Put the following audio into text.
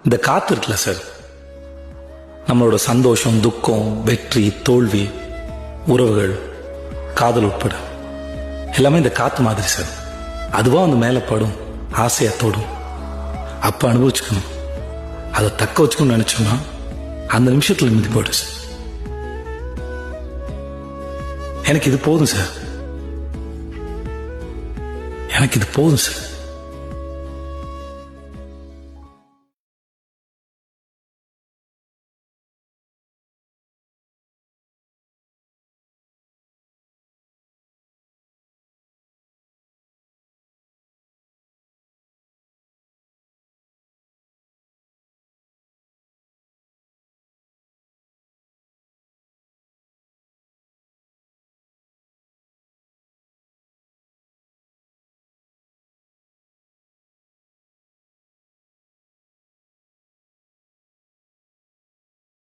இந்த காத்து இருக்குல்ல சார், நம்மளோட சந்தோஷம், துக்கம், வெற்றி, தோல்வி, உறவுகள், காதல் உட்பட எல்லாமே இந்த காத்து மாதிரி சார். அதுவா வந்து மேலே படும், ஆசையா தோடும். அப்ப அனுபவிச்சுக்கணும். அதை தக்க வச்சுக்கணும்னு நினைச்சோம்னா அந்த நிமிஷத்துல நிம்மதி போயிடும் சார். எனக்கு இது போதும் சார், எனக்கு இது போதும் சார்.